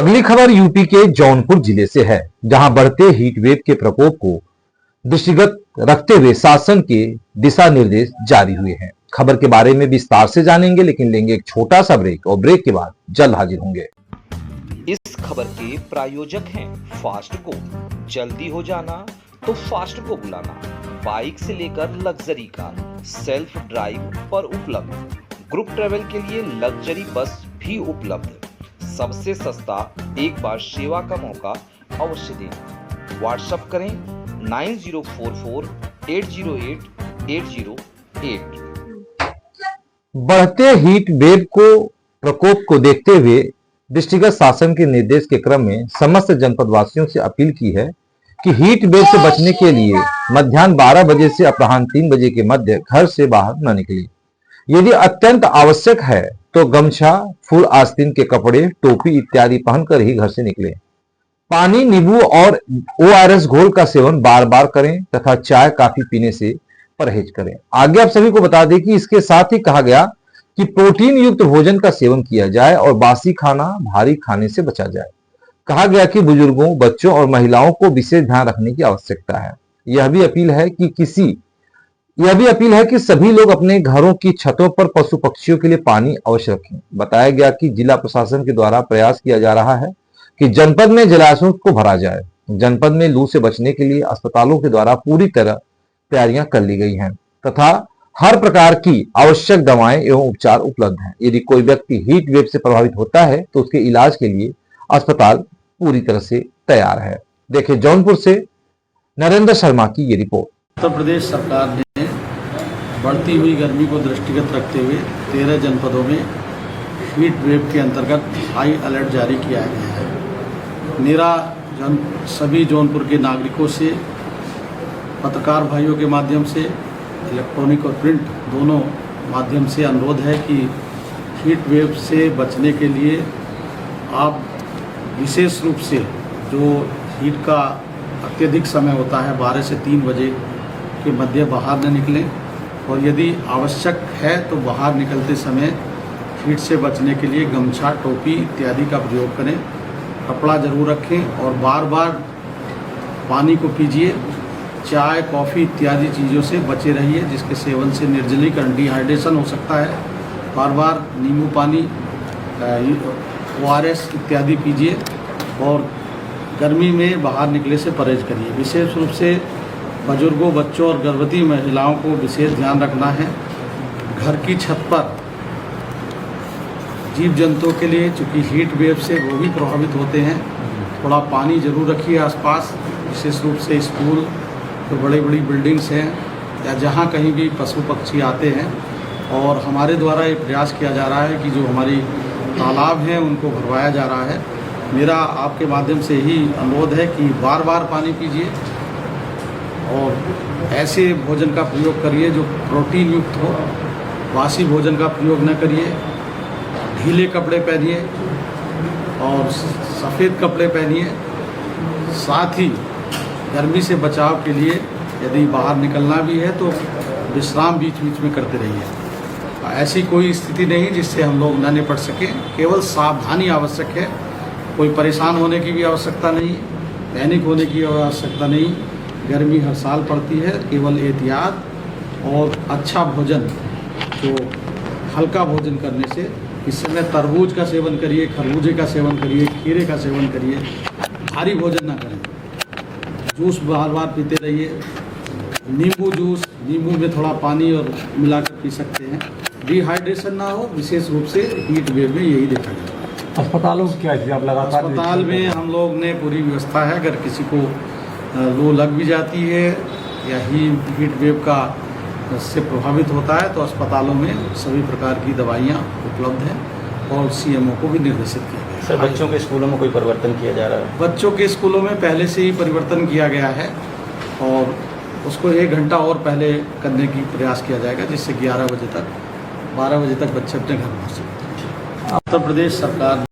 अगली खबर यूपी के जौनपुर जिले से है, जहां बढ़ते हीट वेव के प्रकोप को दृष्टिगत रखते हुए शासन के दिशा निर्देश जारी हुए हैं। खबर के बारे में विस्तार से जानेंगे, लेकिन लेंगे एक छोटा सा ब्रेक और ब्रेक के बाद जल्द हाजिर होंगे। इस खबर के प्रायोजक हैं फास्ट को। जल्दी हो जाना तो फास्ट को बुलाना। बाइक से लेकर लग्जरी कार सेल्फ ड्राइव पर उपलब्ध। ग्रुप ट्रेवल के लिए लग्जरी बस भी उपलब्ध। सबसे सस्ता एक बार सेवा का मौका अवश्य दें। व्हाट्सएप करें 9044808808। बढ़ते हीट वेव को प्रकोप को देखते हुए दृष्टिगत शासन के निर्देश के क्रम में समस्त जनपद वासियों से अपील की है कि हीट वेव से बचने के लिए मध्याह्न 12 बजे से अपराह्न 3 बजे के मध्य घर से बाहर न निकले। यदि अत्यंत आवश्यक है तो गमछा, फुल आस्तीन के कपड़े, टोपी इत्यादि पहनकर ही घर से निकलें। पानी, नींबू और ORS घोल का सेवन बार बार करें तथा चाय कॉफी पीने से परहेज करें। आगे आप सभी को बता दें कि इसके साथ ही कहा गया कि प्रोटीन युक्त भोजन का सेवन किया जाए और बासी खाना, भारी खाने से बचा जाए। कहा गया कि बुजुर्गों, बच्चों और महिलाओं को विशेष ध्यान रखने की आवश्यकता है। यह भी अपील है कि सभी लोग अपने घरों की छतों पर पशु पक्षियों के लिए पानी अवश्य रखें। बताया गया कि जिला प्रशासन के द्वारा प्रयास किया जा रहा है कि जनपद में जलाशयों को भरा जाए। जनपद में लू से बचने के लिए अस्पतालों के द्वारा पूरी तरह तैयारियां कर ली गई हैं तथा हर प्रकार की आवश्यक दवाएं एवं उपचार उपलब्ध हैं। यदि कोई व्यक्ति हीट वेव से प्रभावित होता है तो उसके इलाज के लिए अस्पताल पूरी तरह से तैयार है। देखिए जौनपुर से नरेंद्र शर्मा की ये रिपोर्ट। उत्तर प्रदेश सरकार ने बढ़ती हुई गर्मी को दृष्टिगत रखते हुए 13 जनपदों में हीट वेव के अंतर्गत हाई अलर्ट जारी किया गया है। मेरा सभी जौनपुर के नागरिकों से, पत्रकार भाइयों के माध्यम से, इलेक्ट्रॉनिक और प्रिंट दोनों माध्यम से अनुरोध है कि हीट वेव से बचने के लिए आप विशेष रूप से जो हीट का अत्यधिक समय होता है 12 से 3 बजे के मध्य बाहर न निकलें और यदि आवश्यक है तो बाहर निकलते समय हीट से बचने के लिए गमछा, टोपी इत्यादि का प्रयोग करें। कपड़ा जरूर रखें और बार बार पानी को पीजिए। चाय, कॉफ़ी इत्यादि चीज़ों से बचे रहिए जिसके सेवन से निर्जलीकरण, डिहाइड्रेशन हो सकता है। बार बार नींबू पानी, ORS इत्यादि पीजिए और गर्मी में बाहर निकले से परहेज करिए। विशेष रूप से बुजुर्गों, बच्चों और गर्भवती महिलाओं को विशेष ध्यान रखना है। घर की छत पर जीव जंतुओं के लिए, चूँकि हीट वेव से वो भी प्रभावित होते हैं, थोड़ा पानी जरूर रखिए आसपास। विशेष रूप से स्कूल, तो बड़ी बड़ी बिल्डिंग्स हैं या जहाँ कहीं भी पशु पक्षी आते हैं। और हमारे द्वारा ये प्रयास किया जा रहा है कि जो हमारी तालाब हैं उनको भरवाया जा रहा है। मेरा आपके माध्यम से ही अनुरोध है कि बार बार पानी पीजिए और ऐसे भोजन का प्रयोग करिए जो प्रोटीन युक्त हो। बासी भोजन का प्रयोग न करिए। ढीले कपड़े पहनिए और सफ़ेद कपड़े पहनिए। साथ ही गर्मी से बचाव के लिए यदि बाहर निकलना भी है तो विश्राम बीच बीच में करते रहिए। ऐसी कोई स्थिति नहीं जिससे हम लोग न निपट सकें। केवल सावधानी आवश्यक है। कोई परेशान होने की भी आवश्यकता नहीं, पैनिक होने की आवश्यकता नहीं। गर्मी हर साल पड़ती है। केवल एहतियात और अच्छा भोजन, जो हल्का भोजन करने से, इस समय तरबूज का सेवन करिए, खरबूजे का सेवन करिए, खीरे का सेवन करिए। भारी भोजन ना करें। जूस बार बार पीते रहिए। नींबू जूस, नींबू में थोड़ा पानी और मिलाकर पी सकते हैं। डिहाइड्रेशन ना हो। विशेष रूप से हीट वेव में यही देखा जाता है। अस्पतालों की क्या आप लगातार? अस्पताल में हम लोग ने पूरी व्यवस्था है। अगर किसी को लू लग भी जाती है या हीट वेव का से प्रभावित होता है तो अस्पतालों में सभी प्रकार की दवाइयाँ उपलब्ध हैं और CMO को भी निर्देशित किया गया है। सर, बच्चों के स्कूलों में कोई परिवर्तन किया जा रहा है? बच्चों के स्कूलों में पहले से ही परिवर्तन किया गया है और उसको 1 घंटा और पहले करने की प्रयास किया जाएगा, जिससे 11 बजे तक, 12 बजे तक बच्चे अपने घर पहुँच सकते हैं। उत्तर प्रदेश सरकार